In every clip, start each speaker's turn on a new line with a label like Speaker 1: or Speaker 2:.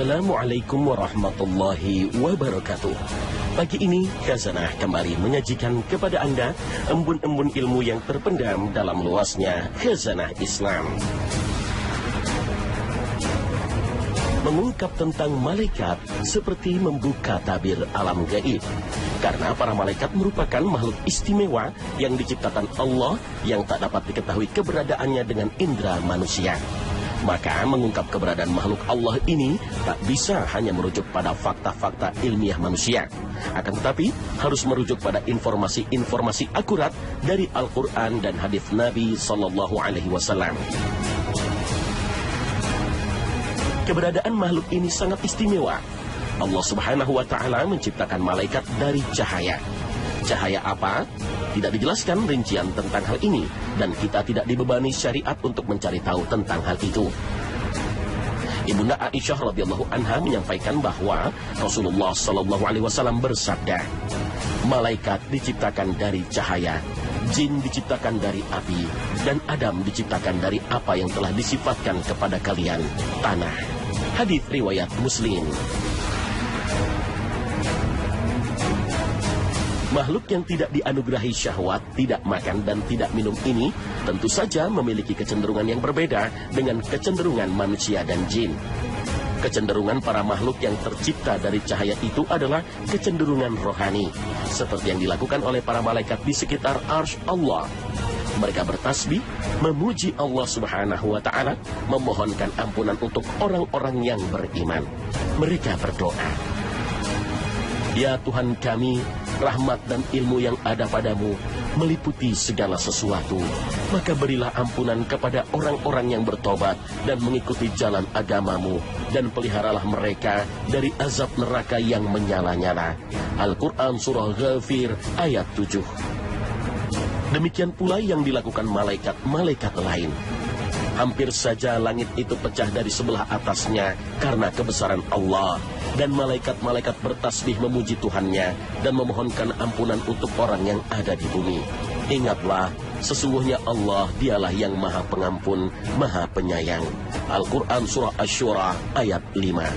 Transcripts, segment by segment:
Speaker 1: Assalamualaikum warahmatullahi wabarakatuh. Pagi ini Khazanah kembali menyajikan kepada Anda embun-embun ilmu yang terpendam dalam luasnya Khazanah Islam. Mengungkap tentang malaikat seperti membuka tabir alam gaib. Karena para malaikat merupakan makhluk istimewa yang diciptakan Allah yang tak dapat diketahui keberadaannya dengan indera manusia. Maka mengungkap keberadaan makhluk Allah ini tak bisa hanya merujuk pada fakta-fakta ilmiah manusia. Akan tetapi harus merujuk pada informasi-informasi akurat dari Al-Quran dan hadis Nabi SAW. Keberadaan makhluk ini sangat istimewa. Allah Subhanahu wa Ta'ala menciptakan malaikat dari cahaya. Cahaya apa? Tidak dijelaskan rincian tentang hal ini, dan kita tidak dibebani syariat untuk mencari tahu tentang hal itu. Ibunda Aisyah radhiyallahu anha menyampaikan bahwa Rasulullah sallallahu alaihi wasallam bersabda, malaikat diciptakan dari cahaya, jin diciptakan dari api, dan Adam diciptakan dari apa yang telah disifatkan kepada kalian, tanah. Hadis riwayat Muslim. Makhluk yang tidak dianugerahi syahwat, tidak makan dan tidak minum ini tentu saja memiliki kecenderungan yang berbeda dengan kecenderungan manusia dan jin. Kecenderungan para makhluk yang tercipta dari cahaya itu adalah kecenderungan rohani, seperti yang dilakukan oleh para malaikat di sekitar arsy Allah. Mereka bertasbih, memuji Allah Subhanahu wa Ta'ala, memohonkan ampunan untuk orang-orang yang beriman. Mereka berdoa, ya Tuhan kami, rahmat dan ilmu yang ada padamu meliputi segala sesuatu. Maka berilah ampunan kepada orang-orang yang bertobat dan mengikuti jalan agamamu, dan peliharalah mereka dari azab neraka yang menyala-nyala. Al-Quran Surah Ghafir ayat 7. Demikian pula yang dilakukan malaikat-malaikat lain. Hampir saja langit itu pecah dari sebelah atasnya karena kebesaran Allah, dan malaikat-malaikat bertasbih memuji Tuhannya dan memohonkan ampunan untuk orang yang ada di bumi. Ingatlah, sesungguhnya Allah dialah yang maha pengampun, maha penyayang. Al-Quran Surah Asy-Syura ayat 5.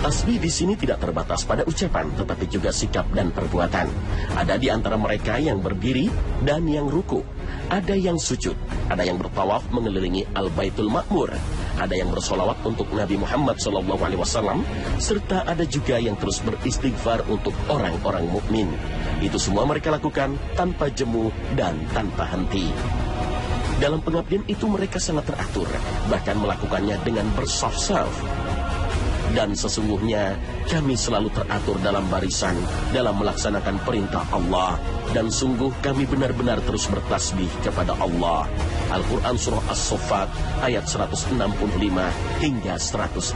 Speaker 1: Tasbih di sini tidak terbatas pada ucapan, tetapi juga sikap dan perbuatan. Ada di antara mereka yang berdiri dan yang ruku. Ada yang sujud, ada yang bertawaf mengelilingi Al-Baitul Ma'mur, ada yang bersolawat untuk Nabi Muhammad SAW, serta ada juga yang terus beristighfar untuk orang-orang mukmin. Itu semua mereka lakukan tanpa jemu dan tanpa henti. Dalam pengabdian itu mereka sangat teratur, bahkan melakukannya dengan bersaf-saf. Dan sesungguhnya kami selalu teratur dalam barisan dalam melaksanakan perintah Allah, dan sungguh kami benar-benar terus bertasbih kepada Allah. Al-Quran Surah As-Saffat ayat 165 hingga 166.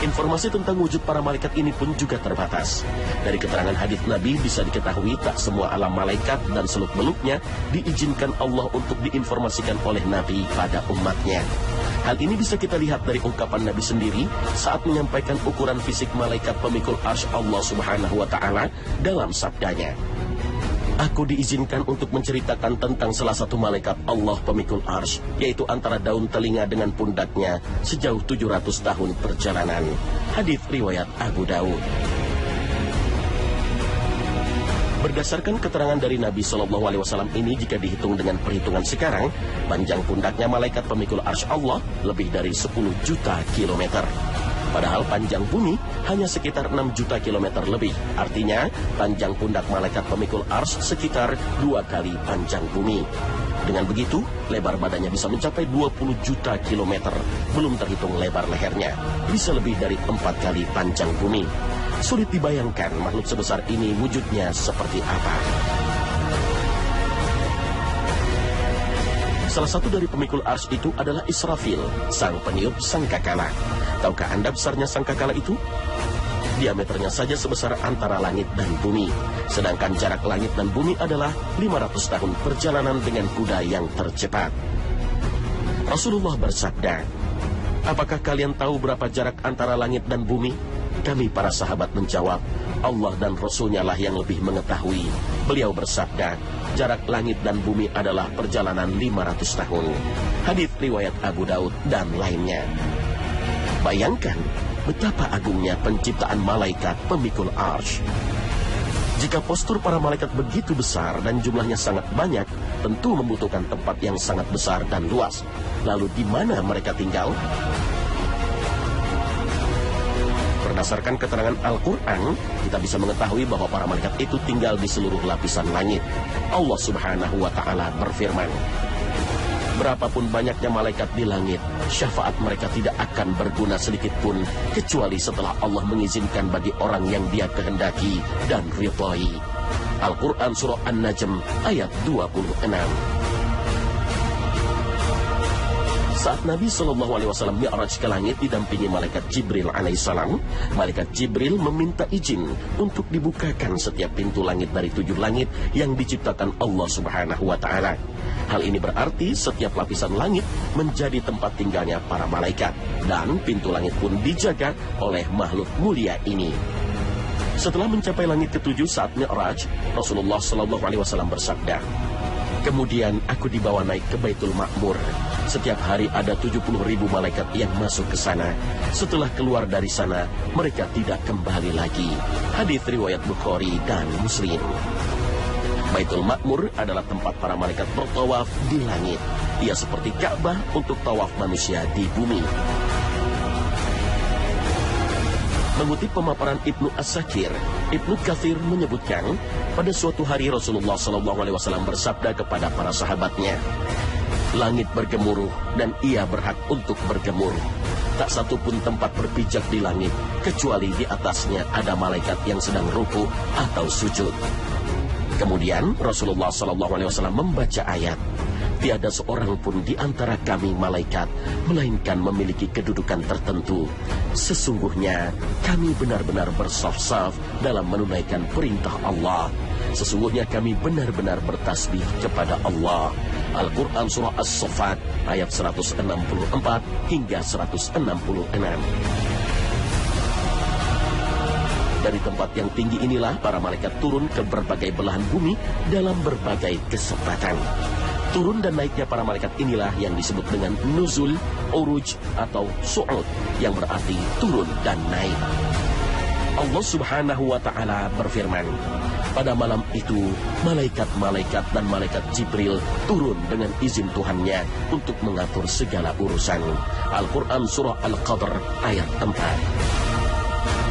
Speaker 1: Informasi tentang wujud para malaikat ini pun juga terbatas. Dari keterangan hadis Nabi bisa diketahui tak semua alam malaikat dan seluk-beluknya diizinkan Allah untuk diinformasikan oleh Nabi pada umatnya. Hal ini bisa kita lihat dari ungkapan Nabi sendiri saat menyampaikan ukuran fisik malaikat pemikul arsy Allah Subhanahu wa Ta'ala dalam sabdanya, aku diizinkan untuk menceritakan tentang salah satu malaikat Allah pemikul arsy, yaitu antara daun telinga dengan pundaknya sejauh 700 tahun perjalanan. Hadis riwayat Abu Daud. Berdasarkan keterangan dari Nabi SAW ini, jika dihitung dengan perhitungan sekarang, panjang pundaknya malaikat pemikul arsy Allah lebih dari 10 juta kilometer. Padahal panjang bumi hanya sekitar 6 juta kilometer lebih. Artinya, panjang pundak malaikat pemikul arsy sekitar 2 kali panjang bumi. Dengan begitu, lebar badannya bisa mencapai 20 juta kilometer. Belum terhitung lebar lehernya, bisa lebih dari 4 kali panjang bumi. Sulit dibayangkan makhluk sebesar ini wujudnya seperti apa. Salah satu dari pemikul arsy itu adalah Israfil, sang peniup sangkakala. Tahukah Anda besarnya sangkakala itu? Diameternya saja sebesar antara langit dan bumi. Sedangkan jarak langit dan bumi adalah 500 tahun perjalanan dengan kuda yang tercepat. Rasulullah bersabda, apakah kalian tahu berapa jarak antara langit dan bumi? Kami para sahabat menjawab, Allah dan Rasulnya lah yang lebih mengetahui. Beliau bersabda, jarak langit dan bumi adalah perjalanan 500 tahun. Hadits riwayat Abu Daud dan lainnya. Bayangkan betapa agungnya penciptaan malaikat pemikul arsy. Jika postur para malaikat begitu besar dan jumlahnya sangat banyak, tentu membutuhkan tempat yang sangat besar dan luas. Lalu di mana mereka tinggal? Berdasarkan keterangan Al-Quran, kita bisa mengetahui bahwa para malaikat itu tinggal di seluruh lapisan langit. Allah Subhanahu wa Ta'ala berfirman, berapapun banyaknya malaikat di langit, syafaat mereka tidak akan berguna sedikit pun, kecuali setelah Allah mengizinkan bagi orang yang Dia kehendaki dan ridhai. Al-Quran Surah An-Najm ayat 26. Saat Nabi SAW mi'raj ke langit didampingi malaikat Jibril alaihissalam, malaikat Jibril meminta izin untuk dibukakan setiap pintu langit dari 7 langit yang diciptakan Allah Subhanahu wa Ta'ala. Hal ini berarti setiap lapisan langit menjadi tempat tinggalnya para malaikat, dan pintu langit pun dijaga oleh makhluk mulia ini. Setelah mencapai langit ke-7 saat mi'raj, Rasulullah SAW bersabda, kemudian aku dibawa naik ke Baitul Ma'mur. Setiap hari ada 70.000 malaikat yang masuk ke sana. Setelah keluar dari sana, mereka tidak kembali lagi. Hadits riwayat Bukhari dan Muslim. Baitul Ma'mur adalah tempat para malaikat bertawaf di langit. Ia seperti Ka'bah untuk tawaf manusia di bumi. Mengutip pemaparan Ibnu As-Sakir, Ibnu Katsir menyebutkan, pada suatu hari Rasulullah SAW bersabda kepada para sahabatnya, langit bergemuruh dan ia berhak untuk bergemuruh. Tak satu pun tempat berpijak di langit, kecuali di atasnya ada malaikat yang sedang ruku atau sujud. Kemudian Rasulullah SAW membaca ayat, tiada seorang pun di antara kami malaikat, melainkan memiliki kedudukan tertentu. Sesungguhnya kami benar-benar bersaf-saf dalam menunaikan perintah Allah. Sesungguhnya kami benar-benar bertasbih kepada Allah. Al-Quran Surah As-Saffat ayat 164 hingga 166. Dari tempat yang tinggi inilah para malaikat turun ke berbagai belahan bumi dalam berbagai kesempatan. Turun dan naiknya para malaikat inilah yang disebut dengan nuzul, uruj, atau su'ud, yang berarti turun dan naik. Allah Subhanahu wa Ta'ala berfirman, pada malam itu, malaikat-malaikat dan malaikat Jibril turun dengan izin Tuhannya untuk mengatur segala urusan. Al-Quran Surah Al-Qadr ayat 4.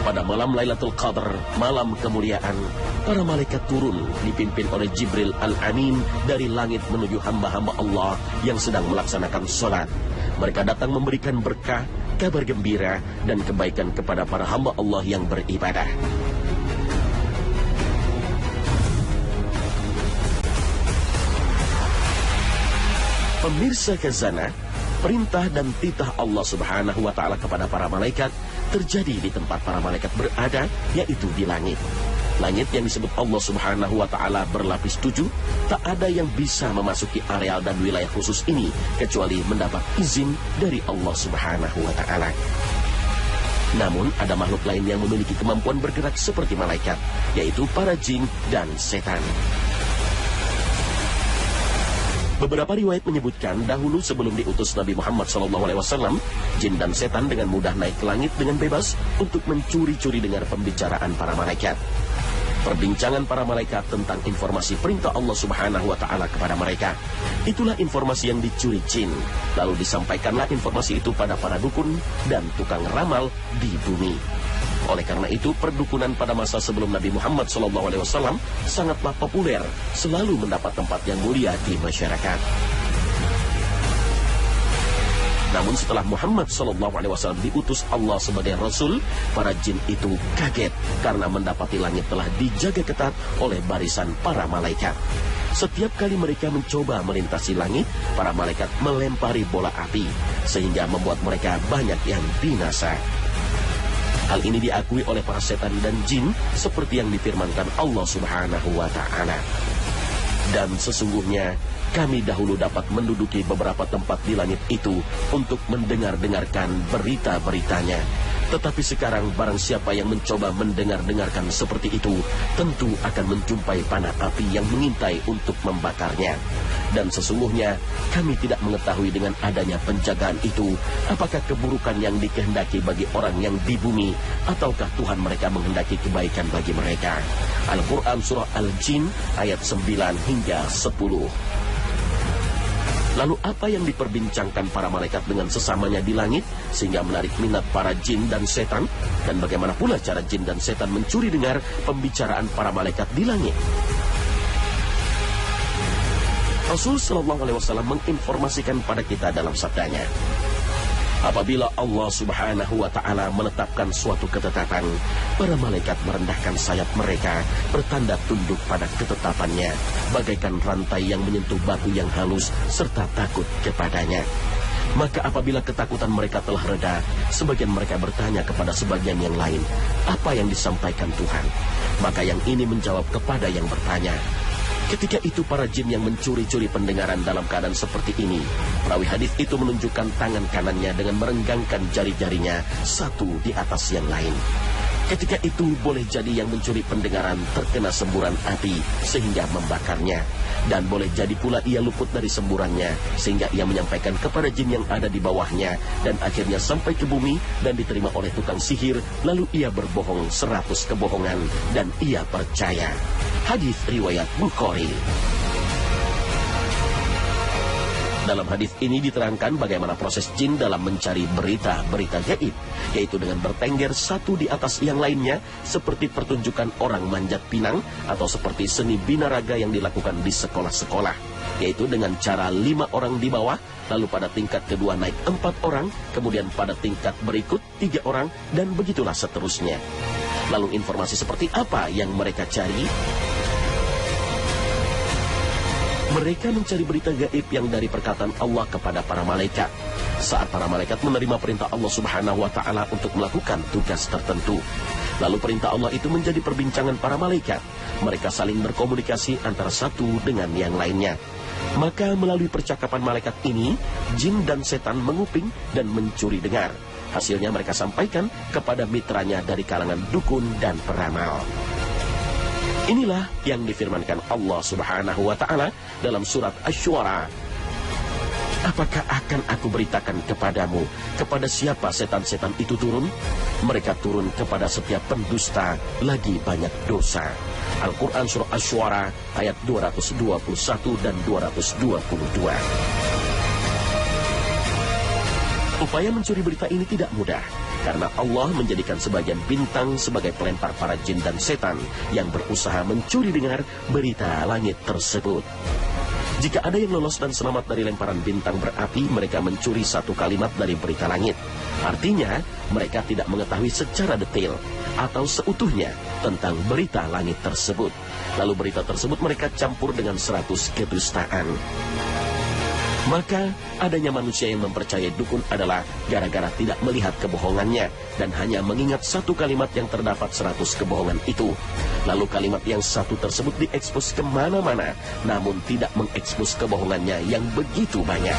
Speaker 1: Pada malam Lailatul Qadar, malam kemuliaan, para malaikat turun dipimpin oleh Jibril Al-Amin dari langit menuju hamba-hamba Allah yang sedang melaksanakan sholat. Mereka datang memberikan berkah, kabar gembira, dan kebaikan kepada para hamba Allah yang beribadah. Pemirsa Khazanah, perintah dan titah Allah Subhanahu wa Ta'ala kepada para malaikat terjadi di tempat para malaikat berada, yaitu di langit. Langit yang disebut Allah Subhanahu wa Ta'ala berlapis 7, tak ada yang bisa memasuki areal dan wilayah khusus ini kecuali mendapat izin dari Allah Subhanahu wa Ta'ala. Namun ada makhluk lain yang memiliki kemampuan bergerak seperti malaikat, yaitu para jin dan setan. Beberapa riwayat menyebutkan dahulu sebelum diutus Nabi Muhammad SAW, jin dan setan dengan mudah naik ke langit dengan bebas untuk mencuri-curi dengar pembicaraan para malaikat. Perbincangan para malaikat tentang informasi perintah Allah Subhanahu wa Ta'ala kepada mereka. Itulah informasi yang dicuri jin. Lalu disampaikanlah informasi itu pada para dukun dan tukang ramal di bumi. Oleh karena itu, perdukunan pada masa sebelum Nabi Muhammad SAW sangatlah populer, selalu mendapat tempat yang mulia di masyarakat. Namun setelah Muhammad SAW diutus Allah sebagai Rasul, para jin itu kaget karena mendapati langit telah dijaga ketat oleh barisan para malaikat. Setiap kali mereka mencoba melintasi langit, para malaikat melempari bola api, sehingga membuat mereka banyak yang binasa. Hal ini diakui oleh para setan dan jin seperti yang difirmankan Allah Subhanahu wa Ta'ala. Dan sesungguhnya kami dahulu dapat menduduki beberapa tempat di langit itu untuk mendengar-dengarkan berita-beritanya. Tetapi sekarang barang siapa yang mencoba mendengarkan seperti itu, tentu akan menjumpai panah api yang mengintai untuk membakarnya. Dan sesungguhnya kami tidak mengetahui dengan adanya penjagaan itu, apakah keburukan yang dikehendaki bagi orang yang di bumi, ataukah Tuhan mereka menghendaki kebaikan bagi mereka. Al-Quran Surah Al-Jin ayat 9 hingga 10. Lalu apa yang diperbincangkan para malaikat dengan sesamanya di langit sehingga menarik minat para jin dan setan? Dan bagaimana pula cara jin dan setan mencuri dengar pembicaraan para malaikat di langit? Rasul Shallallahu Alaihi Wasallam menginformasikan pada kita dalam sabdanya, apabila Allah Subhanahu Wa Taala menetapkan suatu ketetapan, para malaikat merendahkan sayap mereka, bertanda tunduk pada ketetapannya, bagaikan rantai yang menyentuh batu yang halus, serta takut kepadanya. Maka apabila ketakutan mereka telah reda, sebagian mereka bertanya kepada sebagian yang lain, apa yang disampaikan Tuhan? Maka yang ini menjawab kepada yang bertanya. Ketika itu para jin yang mencuri-curi pendengaran dalam keadaan seperti ini, perawi hadis itu menunjukkan tangan kanannya dengan merenggangkan jari-jarinya satu di atas yang lain. Ketika itu boleh jadi yang mencuri pendengaran terkena semburan api sehingga membakarnya. Dan boleh jadi pula ia luput dari semburannya sehingga ia menyampaikan kepada jin yang ada di bawahnya, dan akhirnya sampai ke bumi dan diterima oleh tukang sihir, lalu ia berbohong 100 kebohongan dan ia percaya. Hadis riwayat Bukhari. Dalam hadis ini diterangkan bagaimana proses jin dalam mencari berita-berita gaib, yaitu dengan bertengger satu di atas yang lainnya, seperti pertunjukan orang manjat pinang atau seperti seni binaraga yang dilakukan di sekolah-sekolah, yaitu dengan cara 5 orang di bawah, lalu pada tingkat kedua naik 4 orang, kemudian pada tingkat berikut 3 orang, dan begitulah seterusnya. Lalu informasi seperti apa yang mereka cari? Mereka mencari berita gaib yang dari perkataan Allah kepada para malaikat. Saat para malaikat menerima perintah Allah Subhanahu Wa Taala untuk melakukan tugas tertentu, lalu perintah Allah itu menjadi perbincangan para malaikat. Mereka saling berkomunikasi antara satu dengan yang lainnya. Maka melalui percakapan malaikat ini, jin dan setan menguping dan mencuri dengar. Hasilnya mereka sampaikan kepada mitranya dari kalangan dukun dan peramal. Inilah yang difirmankan Allah Subhanahu Wa Taala dalam surat Asy-Syu'ara. Apakah akan aku beritakan kepadamu kepada siapa setan-setan itu turun? Mereka turun kepada setiap pendusta lagi banyak dosa. Al-Quran surah Asy-Syu'ara ayat 221 dan 222. Upaya mencuri berita ini tidak mudah, karena Allah menjadikan sebagian bintang sebagai pelempar para jin dan setan yang berusaha mencuri dengar berita langit tersebut. Jika ada yang lolos dan selamat dari lemparan bintang berapi, mereka mencuri satu kalimat dari berita langit. Artinya, mereka tidak mengetahui secara detail atau seutuhnya tentang berita langit tersebut. Lalu berita tersebut mereka campur dengan 100 kedustaan. Maka adanya manusia yang mempercayai dukun adalah gara-gara tidak melihat kebohongannya dan hanya mengingat satu kalimat yang terdapat 100 kebohongan itu. Lalu kalimat yang satu tersebut diekspos kemana-mana, namun tidak mengekspos kebohongannya yang begitu banyak.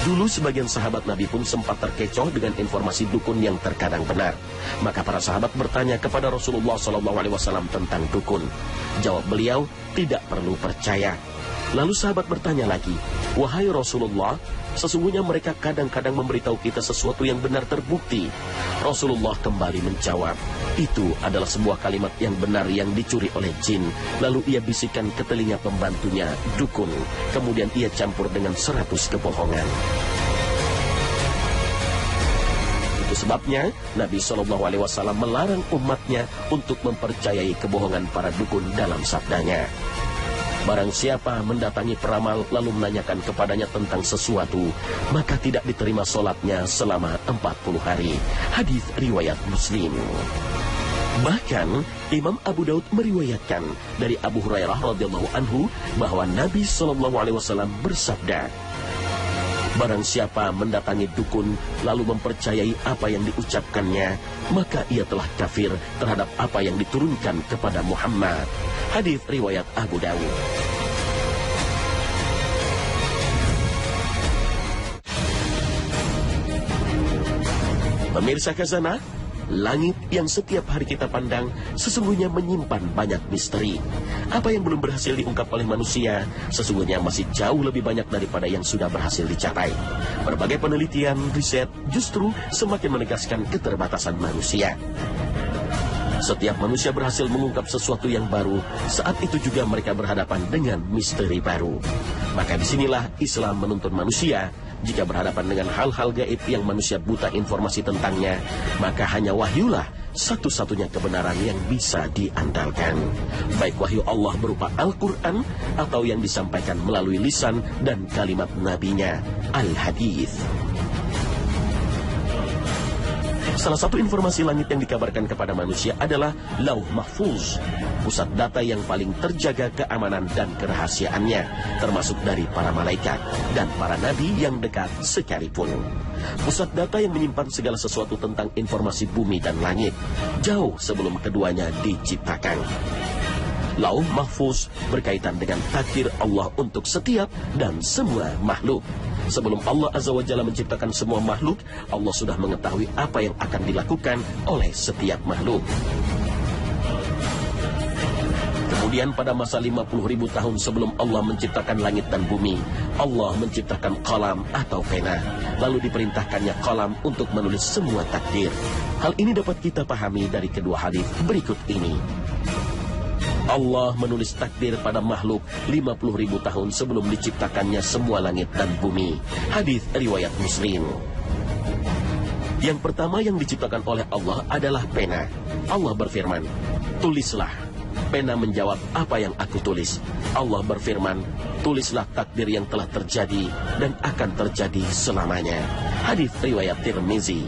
Speaker 1: Dulu sebagian sahabat Nabi pun sempat terkecoh dengan informasi dukun yang terkadang benar. Maka para sahabat bertanya kepada Rasulullah SAW tentang dukun. Jawab beliau, tidak perlu percaya. Lalu sahabat bertanya lagi, wahai Rasulullah, sesungguhnya mereka kadang-kadang memberitahu kita sesuatu yang benar terbukti. Rasulullah kembali menjawab, itu adalah sebuah kalimat yang benar yang dicuri oleh jin. Lalu ia bisikan ke telinga pembantunya, dukun. Kemudian ia campur dengan 100 kebohongan. Itu sebabnya Nabi SAW melarang umatnya untuk mempercayai kebohongan para dukun dalam sabdanya. Barang siapa mendatangi peramal lalu menanyakan kepadanya tentang sesuatu, maka tidak diterima solatnya selama 40 hari. Hadis riwayat Muslim. Bahkan Imam Abu Daud meriwayatkan dari Abu Hurairah radhiyallahu anhu bahwa Nabi SAW bersabda, barang siapa mendatangi dukun lalu mempercayai apa yang diucapkannya, maka ia telah kafir terhadap apa yang diturunkan kepada Muhammad. Hadis riwayat Abu Dawud. Pemirsa Khazanah, langit yang setiap hari kita pandang sesungguhnya menyimpan banyak misteri. Apa yang belum berhasil diungkap oleh manusia sesungguhnya masih jauh lebih banyak daripada yang sudah berhasil dicapai. Berbagai penelitian, riset justru semakin menegaskan keterbatasan manusia. Setiap manusia berhasil mengungkap sesuatu yang baru, saat itu juga mereka berhadapan dengan misteri baru. Maka disinilah Islam menuntun manusia. Jika berhadapan dengan hal-hal gaib yang manusia buta informasi tentangnya, maka hanya wahyulah satu-satunya kebenaran yang bisa diandalkan. Baik wahyu Allah berupa Al-Quran atau yang disampaikan melalui lisan dan kalimat nabinya, Al-Hadith. Salah satu informasi langit yang dikabarkan kepada manusia adalah Lauh Mahfuz, pusat data yang paling terjaga keamanan dan kerahasiaannya, termasuk dari para malaikat dan para nabi yang dekat sekalipun. Pusat data yang menyimpan segala sesuatu tentang informasi bumi dan langit, jauh sebelum keduanya diciptakan. Lauh Mahfuz berkaitan dengan takdir Allah untuk setiap dan semua makhluk. Sebelum Allah Azza wa Jalla menciptakan semua makhluk, Allah sudah mengetahui apa yang akan dilakukan oleh setiap makhluk. Kemudian pada masa 50.000 tahun sebelum Allah menciptakan langit dan bumi, Allah menciptakan qalam atau pena. Lalu diperintahkannya qalam untuk menulis semua takdir. Hal ini dapat kita pahami dari kedua hadis berikut ini. Allah menulis takdir pada makhluk 50.000 tahun sebelum diciptakannya semua langit dan bumi. Hadis riwayat Muslim. Yang pertama yang diciptakan oleh Allah adalah pena. Allah berfirman, tulislah. Pena menjawab, apa yang aku tulis? Allah berfirman, tulislah takdir yang telah terjadi dan akan terjadi selamanya. Hadis riwayat Tirmizi.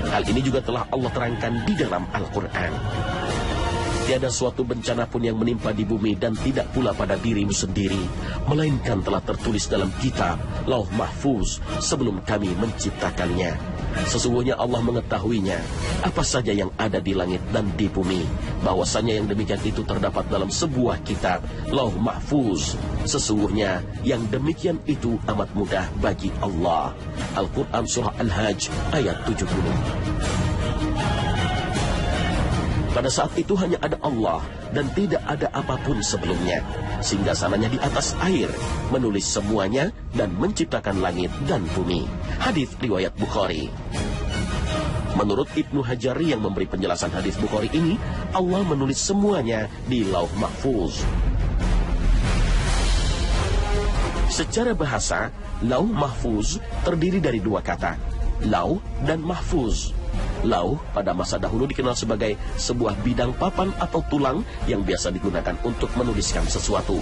Speaker 1: Hal ini juga telah Allah terangkan di dalam Al-Quran. Tiada suatu bencana pun yang menimpa di bumi dan tidak pula pada dirimu sendiri, melainkan telah tertulis dalam kitab Lauh Mahfuz sebelum kami menciptakannya. Sesungguhnya Allah mengetahuinya, apa saja yang ada di langit dan di bumi. Bahwasanya yang demikian itu terdapat dalam sebuah kitab Lauh Mahfuz. Sesungguhnya yang demikian itu amat mudah bagi Allah. Al-Quran Surah Al-Hajj ayat 70. Pada saat itu hanya ada Allah dan tidak ada apapun sebelumnya. Singgasananya di atas air, menulis semuanya dan menciptakan langit dan bumi. Hadis riwayat Bukhari. Menurut Ibnu Hajari yang memberi penjelasan hadis Bukhari ini, Allah menulis semuanya di Lauh Mahfuz. Secara bahasa, Lauh Mahfuz terdiri dari dua kata, Lauh dan Mahfuz. Lauh pada masa dahulu dikenal sebagai sebuah bidang papan atau tulang yang biasa digunakan untuk menuliskan sesuatu.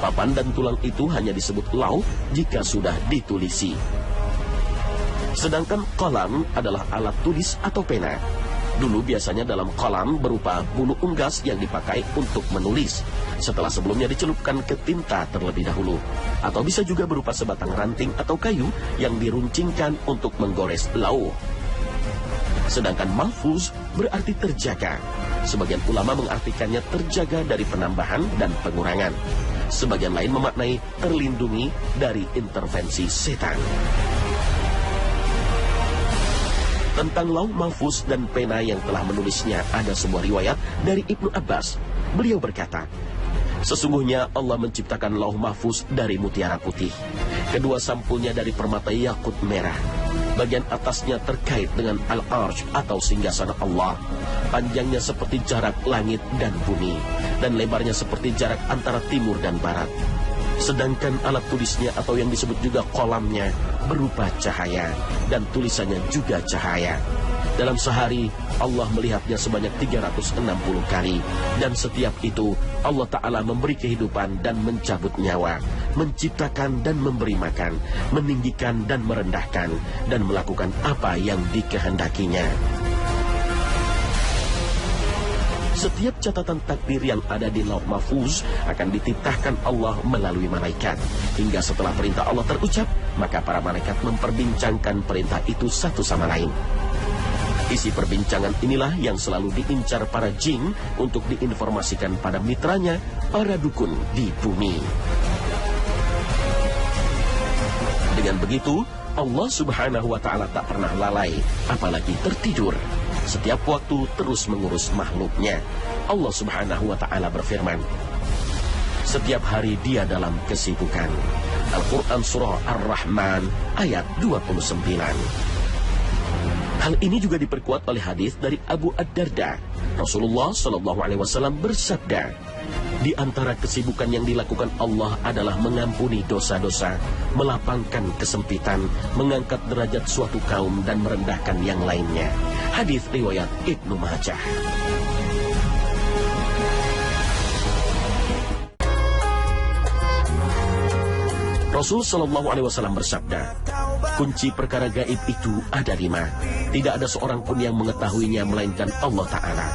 Speaker 1: Papan dan tulang itu hanya disebut lauh jika sudah ditulisi. Sedangkan qalam adalah alat tulis atau pena. Dulu biasanya dalam qalam berupa bulu unggas yang dipakai untuk menulis, setelah sebelumnya dicelupkan ke tinta terlebih dahulu. Atau bisa juga berupa sebatang ranting atau kayu yang diruncingkan untuk menggores lauh. Sedangkan mahfuz berarti terjaga. Sebagian ulama mengartikannya terjaga dari penambahan dan pengurangan. Sebagian lain memaknai terlindungi dari intervensi setan. Tentang Lauh Mahfuz dan pena yang telah menulisnya ada sebuah riwayat dari Ibnu Abbas. Beliau berkata, sesungguhnya Allah menciptakan Lauh Mahfuz dari mutiara putih. Kedua sampulnya dari permata yakut merah. Bagian atasnya terkait dengan Al-Arsh atau singgasana Allah. Panjangnya seperti jarak langit dan bumi, dan lebarnya seperti jarak antara timur dan barat. Sedangkan alat tulisnya atau yang disebut juga qalamnya berupa cahaya, dan tulisannya juga cahaya. Dalam sehari, Allah melihatnya sebanyak 360 kali. Dan setiap itu, Allah Ta'ala memberi kehidupan dan mencabut nyawa, menciptakan dan memberi makan, meninggikan dan merendahkan, dan melakukan apa yang dikehendakinya. Setiap catatan takdir yang ada di Lauh Mahfuz akan dititahkan Allah melalui malaikat. Hingga setelah perintah Allah terucap, maka para malaikat memperbincangkan perintah itu satu sama lain. Isi perbincangan inilah yang selalu diincar para jin untuk diinformasikan pada mitranya, para dukun di bumi. Dengan begitu, Allah Subhanahu wa Ta'ala tak pernah lalai, apalagi tertidur. Setiap waktu terus mengurus makhluknya. Allah Subhanahu wa Ta'ala berfirman, setiap hari Dia dalam kesibukan. Al-Quran Surah Ar-Rahman ayat 29. Hal ini juga diperkuat oleh hadis dari Abu Ad-Darda. Rasulullah SAW bersabda, di antara kesibukan yang dilakukan Allah adalah mengampuni dosa-dosa, melapangkan kesempitan, mengangkat derajat suatu kaum dan merendahkan yang lainnya. Hadis riwayat Ibnu Majah. Rasul SAW bersabda, kunci perkara gaib itu ada 5. Tidak ada seorang pun yang mengetahuinya melainkan Allah Ta'ala.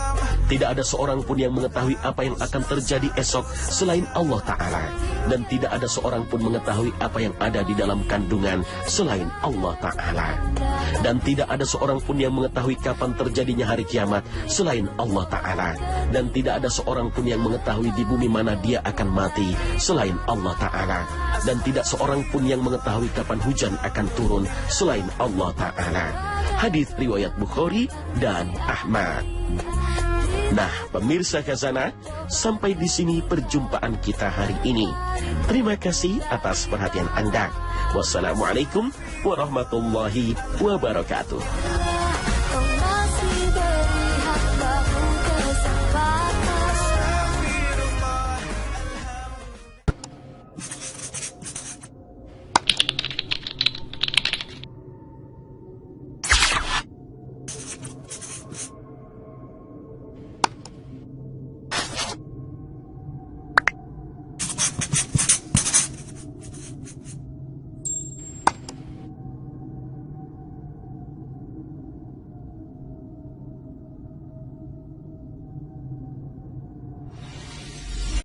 Speaker 1: Tidak ada seorang pun yang mengetahui apa yang akan terjadi esok selain Allah Ta'ala. Dan tidak ada seorang pun mengetahui apa yang ada di dalam kandungan selain Allah Ta'ala. Dan tidak ada seorang pun yang mengetahui kapan terjadinya hari kiamat selain Allah Ta'ala. Dan tidak ada seorang pun yang mengetahui di bumi mana dia akan mati selain Allah Ta'ala. Dan tidak seorang pun yang mengetahui kapan hujan akan turun selain Allah Ta'ala. Hadis riwayat Bukhari dan Ahmad. Nah, pemirsa Khazanah, sampai di sini perjumpaan kita hari ini. Terima kasih atas perhatian Anda. Wassalamualaikum warahmatullahi wabarakatuh.